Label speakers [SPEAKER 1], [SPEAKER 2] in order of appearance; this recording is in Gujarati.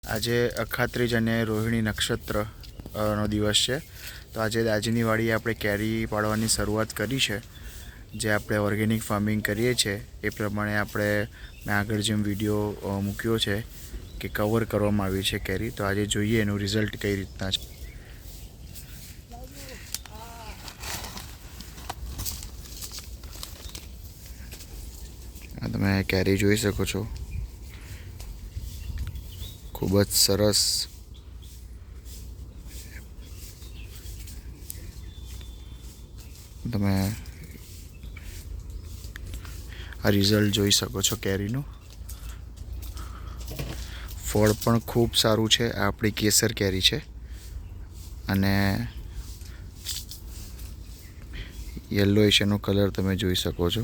[SPEAKER 1] આજે અખાત્રીજ અને રોહિણી નક્ષત્ર નો દિવસ છે. તો આજે દાજીની વાડીએ આપણે કેરી પાડવાની શરૂઆત કરી છે. જે આપણે ઓર્ગેનિક ફાર્મિંગ કરીએ છીએ એ પ્રમાણે આપણે મેં આગળ જેમ વિડીયો મૂક્યો છે કે કવર કરવામાં આવી છે કેરી. તો આજે જોઈએ એનું રિઝલ્ટ કઈ રીતના છે. તમે કેરી જોઈ શકો છો, ખૂબ જ સરસ. તમે આ રિઝલ્ટ જોઈ શકો છો કેરીનું. ફળ પણ ખૂબ સારું છે. આ આપણી કેસર કેરી છે અને યલોઇશ એનો કલર તમે જોઈ શકો છો.